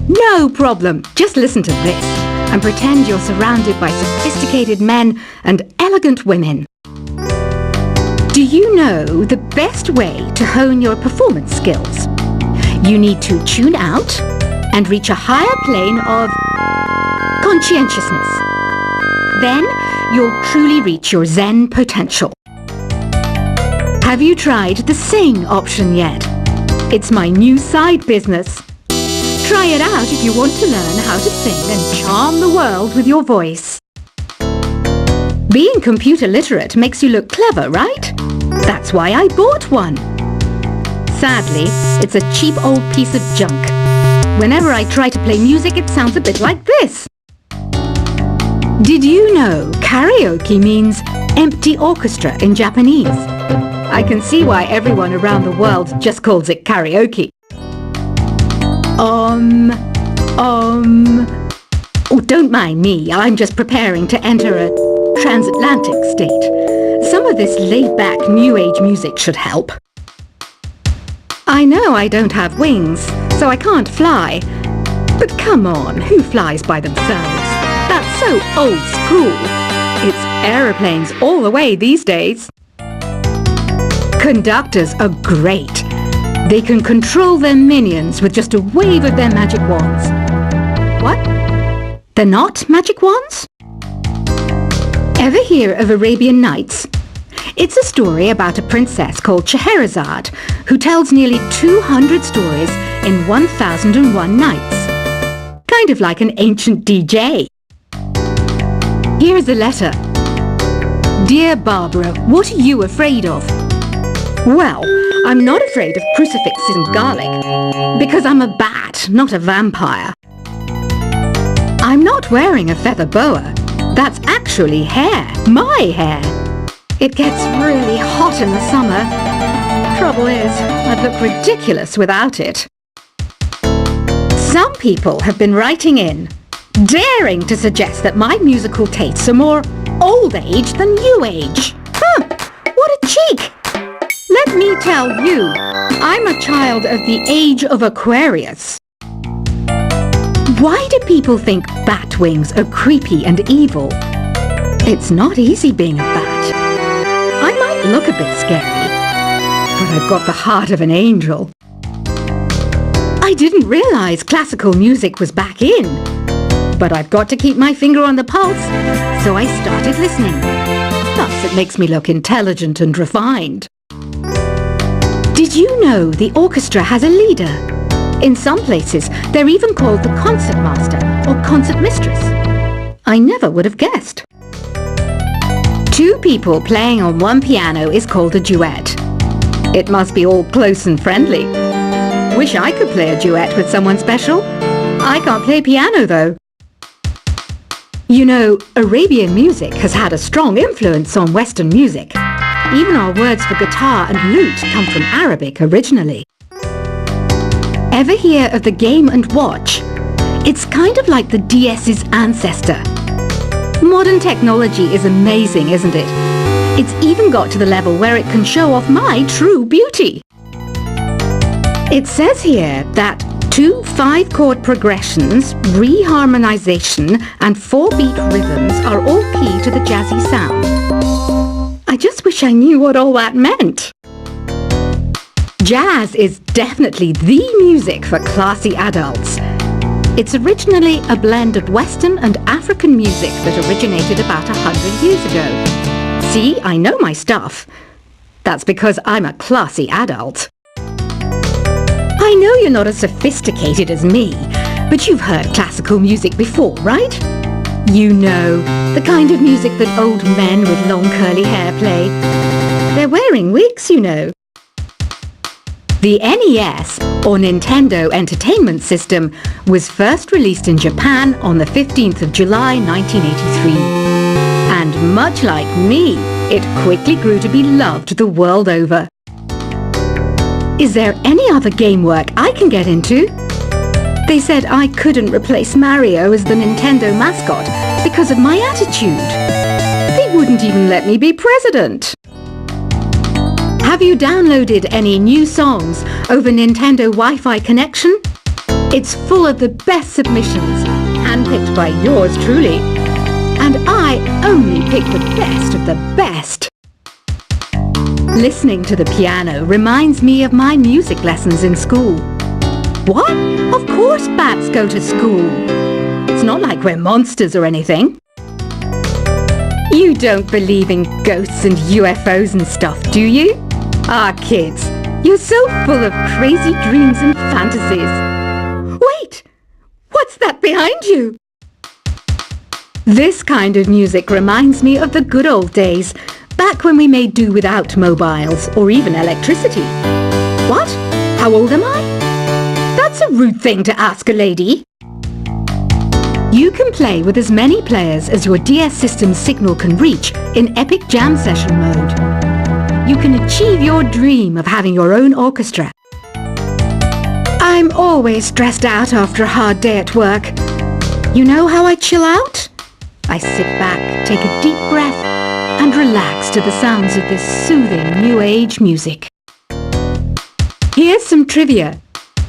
No problem. Just listen to this and pretend you're surrounded by sophisticated men and elegant women. Do you know the best way to hone your performance skills? You need to tune out and reach a higher plane of conscientiousness. Then you'll truly reach your Zen potential. Have you tried the sing option yet? It's my new side business. Try it out if you want to learn how to sing and charm the world with your voice. Being computer literate makes you look clever, right? That's why I bought one. Sadly, it's a cheap old piece of junk. Whenever I try to play music, it sounds a bit like this. Did you know karaoke means empty orchestra in Japanese? I can see why everyone around the world just calls it karaoke. Oh, don't mind me. I'm just preparing to enter a transatlantic state. Some of this laid-back New Age music should help. I know I don't have wings, so I can't fly. But come on, who flies by themselves? That's so old school. It's aeroplanes all the way these days. Conductors are great. They can control their minions with just a wave of their magic wands. What? They're not magic wands? Ever hear of Arabian Nights? It's a story about a princess called Scheherazade who tells nearly 200 stories in 1001 nights. Kind of like an ancient DJ. Here's a letter. Dear Barbara, what are you afraid of? Well, I'm not afraid of crucifixes and garlic, because I'm a bat, not a vampire. I'm not wearing a feather boa. That's actually hair, my hair. It gets really hot in the summer. Trouble is, I'd look ridiculous without it. Some people have been writing in, daring to suggest that my musical tastes are more old age than new age. What a cheek! Let me tell you, I'm a child of the age of Aquarius. Why do people think bat wings are creepy and evil? It's not easy being a bat. I might look a bit scary, but I've got the heart of an angel. I didn't realize classical music was back in, but I've got to keep my finger on the pulse, so I started listening. Plus, it makes me look intelligent and refined. Did you know the orchestra has a leader? In some places, they're even called the concertmaster or concertmistress. I never would have guessed. Two people playing on one piano is called a duet. It must be all close and friendly. Wish I could play a duet with someone special. I can't play piano though. You know, Arabian music has had a strong influence on Western music. Even our words for guitar and lute come from Arabic originally. Ever hear of the Game & Watch? It's kind of like the DS's ancestor. Modern technology is amazing, isn't it? It's even got to the level where it can show off my true beauty. It says here that 2 5-chord progressions, reharmonization and 4-beat rhythms are all key to the jazzy sound. I just wish I knew what all that meant. Jazz is definitely the music for classy adults. It's originally a blend of Western and African music that originated about 100 years ago. See, I know my stuff. That's because I'm a classy adult. I know you're not as sophisticated as me, but you've heard classical music before, right? You know, the kind of music that old men with long curly hair play. They're wearing wigs, you know. The NES, or Nintendo Entertainment System, was first released in Japan on the 15th of July 1983. And much like me, it quickly grew to be loved the world over. Is there any other game work I can get into? They said I couldn't replace Mario as the Nintendo mascot because of my attitude. They wouldn't even let me be president. Have you downloaded any new songs over Nintendo Wi-Fi connection? It's full of the best submissions, handpicked by yours truly. And I only pick the best of the best. Listening to the piano reminds me of my music lessons in school. What? Of course bats go to school. It's not like we're monsters or anything. You don't believe in ghosts and UFOs and stuff, do you? Ah, kids, you're so full of crazy dreams and fantasies. Wait! What's that behind you? This kind of music reminds me of the good old days, back when we made do without mobiles or even electricity. What? How old am I? That's a rude thing to ask a lady. You can play with as many players as your DS system's signal can reach in Epic Jam Session mode. You can achieve your dream of having your own orchestra. I'm always stressed out after a hard day at work. You know how I chill out? I sit back, take a deep breath, and relax to the sounds of this soothing new age music. Here's some trivia.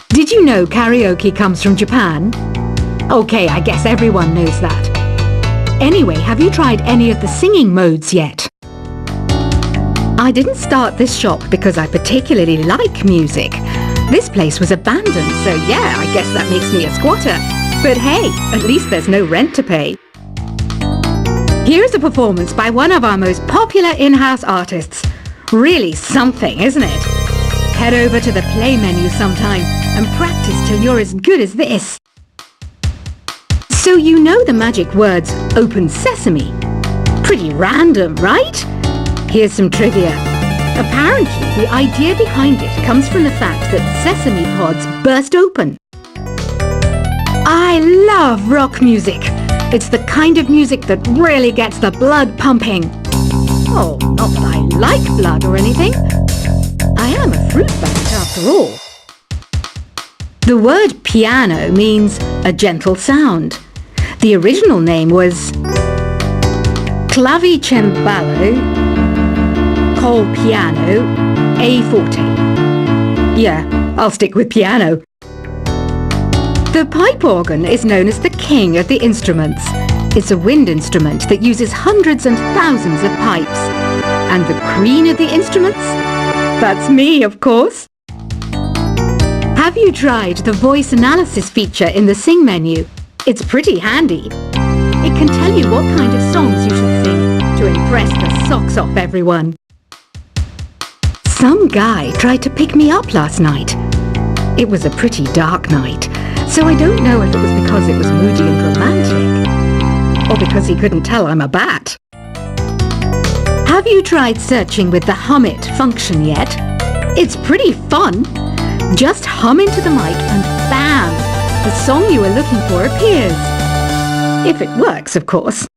Did you know karaoke comes from Japan? Okay, I guess everyone knows that. Anyway, have you tried any of the singing modes yet? I didn't start this shop because I particularly like music. This place was abandoned, so yeah, I guess that makes me a squatter. But hey, at least there's no rent to pay. Here's a performance by one of our most popular in-house artists. Really something, isn't it? Head over to the play menu sometime and practice till you're as good as this. So you know the magic words "Open Sesame"? Pretty random, right? Here's some trivia. Apparently, the idea behind it comes from the fact that sesame pods burst open. I love rock music. It's the kind of music that really gets the blood pumping. Oh, not that I like blood or anything. I am a fruit bat after all. The word piano means a gentle sound. The original name was clavicembalo col piano a forte. Yeah, I'll stick with piano. The pipe organ is known as the king of the instruments. It's a wind instrument that uses hundreds and thousands of pipes. And the queen of the instruments? That's me, of course. Have you tried the voice analysis feature in the Sing menu? It's pretty handy. It can tell you what kind of songs you should sing to impress the socks off everyone. Some guy tried to pick me up last night. It was a pretty dark night, so I don't know if it was because it was moody and romantic, or because he couldn't tell I'm a bat. Have you tried searching with the Hum It function yet? It's pretty fun. Just hum into the mic and bam! The song you were looking for appears. If it works, of course.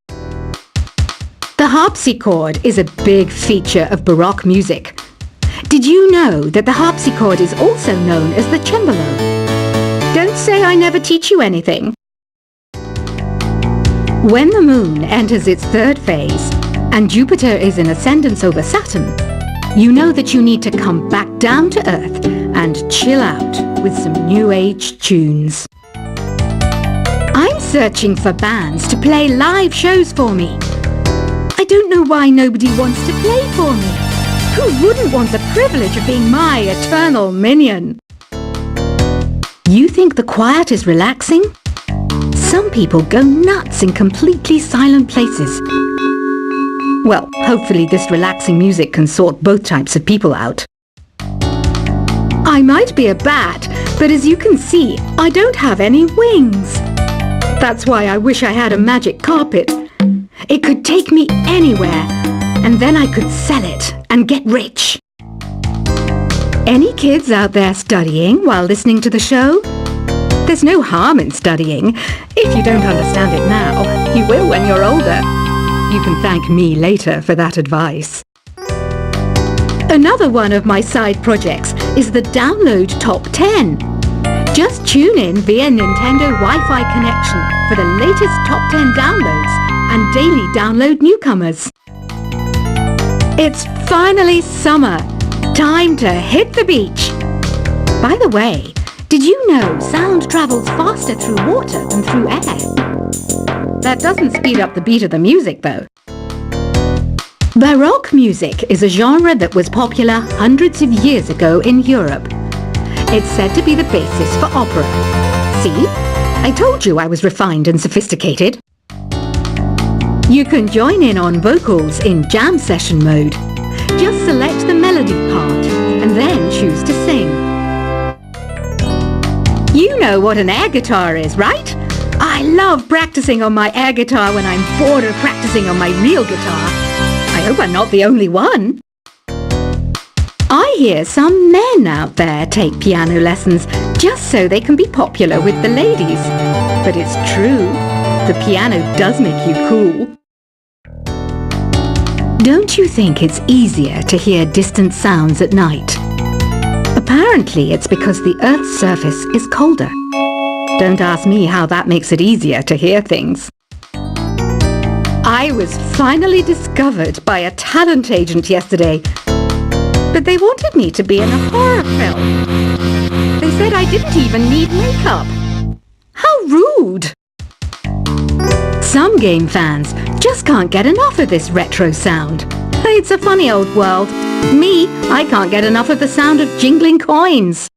The harpsichord is a big feature of Baroque music. Did you know that the harpsichord is also known as the cembalo? Don't say I never teach you anything. When the moon enters its third phase and Jupiter is in ascendance over Saturn, you know that you need to come back down to Earth and chill out with some new age tunes. I'm searching for bands to play live shows for me. I don't know why nobody wants to play for me. Who wouldn't want the privilege of being my eternal minion? You think the quiet is relaxing? Some people go nuts in completely silent places. Well, hopefully this relaxing music can sort both types of people out. I might be a bat, but as you can see, I don't have any wings. That's why I wish I had a magic carpet. It could take me anywhere, and then I could sell it and get rich. Any kids out there studying while listening to the show? There's no harm in studying. If you don't understand it now, you will when you're older. You can thank me later for that advice. Another one of my side projects is the Download Top 10. Just tune in via Nintendo Wi-Fi connection for the latest Top 10 downloads and daily download newcomers. It's finally summer. Time to hit the beach. By the way, Did you know sound travels faster through water than through air? That doesn't speed up the beat of the music, though. Baroque music is a genre that was popular hundreds of years ago in Europe. It's said to be the basis for opera. See? I told you I was refined and sophisticated. You can join in on vocals in jam session mode. Just select the melody part and then choose to sing. You know what an air guitar is, right? I love practicing on my air guitar when I'm bored of practicing on my real guitar. I hope I'm not the only one. I hear some men out there take piano lessons just so they can be popular with the ladies. But it's true, the piano does make you cool. Don't you think it's easier to hear distant sounds at night? Apparently it's because the Earth's surface is colder. Don't ask me how that makes it easier to hear things. I was finally discovered by a talent agent yesterday, but they wanted me to be in a horror film. They said I didn't even need makeup. How rude! Some game fans just can't get enough of this retro sound. It's a funny old world. Me, I can't get enough of the sound of jingling coins.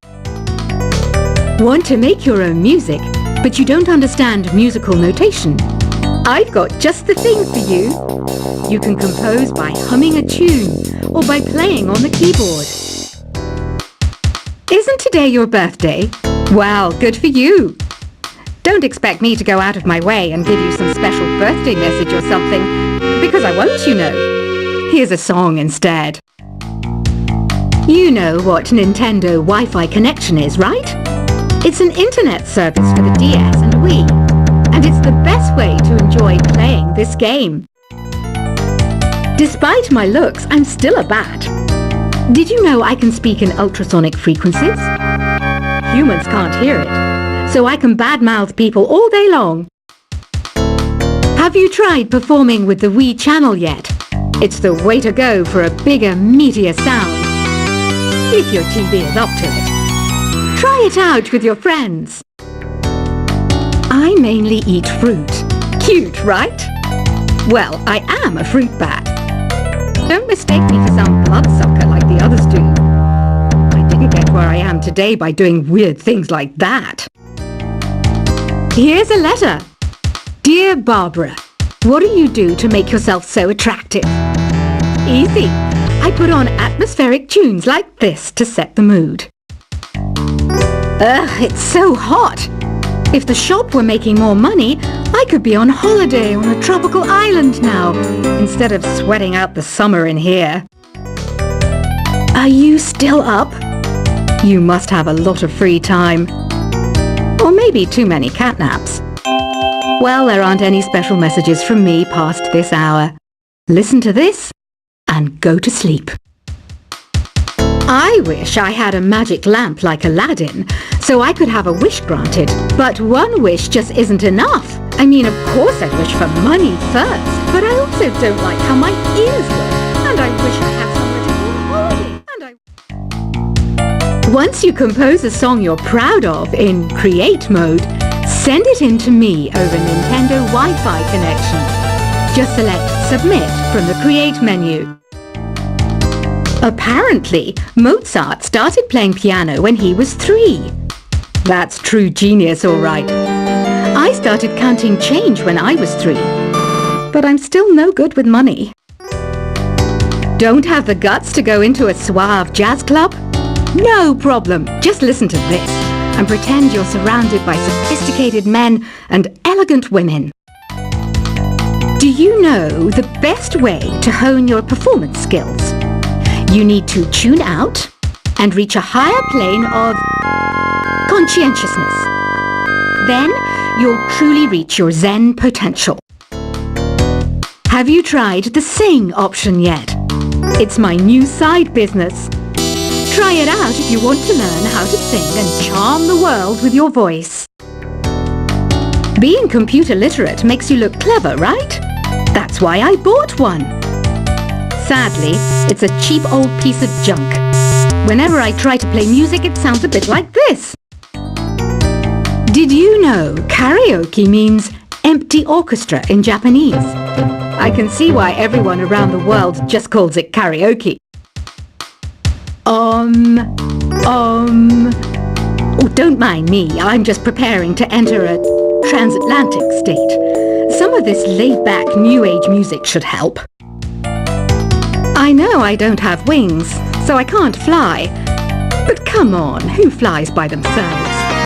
Want to make your own music, but you don't understand musical notation? I've got just the thing for you. You can compose by humming a tune or by playing on the keyboard. Isn't today your birthday? Well, good for you. Don't expect me to go out of my way and give you some special birthday message or something, because I won't, you know. Here's a song instead. You know what Nintendo Wi-Fi connection is, right? It's an internet service for the DS and Wii, and it's the best way to enjoy playing this game. Despite my looks, I'm still a bat. Did you know I can speak in ultrasonic frequencies? Humans can't hear it, so I can badmouth people all day long. Have you tried performing with the Wii channel yet? It's the way to go for a bigger, meatier sound. If your TV is up to it. Try it out with your friends. I mainly eat fruit. Cute, right? Well, I am a fruit bat. Don't mistake me for some bloodsucker like the others do. I didn't get where I am today by doing weird things like that. Here's a letter. Dear Barbara, what do you do to make yourself so attractive? Easy. I put on atmospheric tunes like this to set the mood. Ugh, it's so hot. If the shop were making more money, I could be on holiday on a tropical island now, instead of sweating out the summer in here. Are you still up? You must have a lot of free time. Or maybe too many catnaps. Well, there aren't any special messages from me past this hour. Listen to this and go to sleep. I wish I had a magic lamp like Aladdin, so I could have a wish granted. But one wish just isn't enough. I mean, of course I'd wish for money first, but I also don't like how my ears look, and I wish I had somewhere to go on holiday. Once you compose a song you're proud of in Create mode, send it in to me over Nintendo Wi-Fi connection. Just select Submit from the Create menu. Apparently, Mozart started playing piano when he was 3. That's true genius, all right. I started counting change when I was 3. But I'm still no good with money. Don't have the guts to go into a suave jazz club? No problem. Just listen to this and pretend you're surrounded by sophisticated men and elegant women. Do you know the best way to hone your performance skills? You need to tune out and reach a higher plane of conscientiousness. Then you'll truly reach your Zen potential. Have you tried the Sing option yet? It's my new side business. Try it out if you want to learn how to sing and charm the world with your voice. Being computer literate makes you look clever, right? That's why I bought one. Sadly, it's a cheap old piece of junk. Whenever I try to play music, it sounds a bit like this. Did you know karaoke means empty orchestra in Japanese? I can see why everyone around the world just calls it karaoke. Oh, don't mind me. I'm just preparing to enter a transatlantic state. Some of this laid-back New Age music should help. I know I don't have wings, so I can't fly. But come on, who flies by themselves?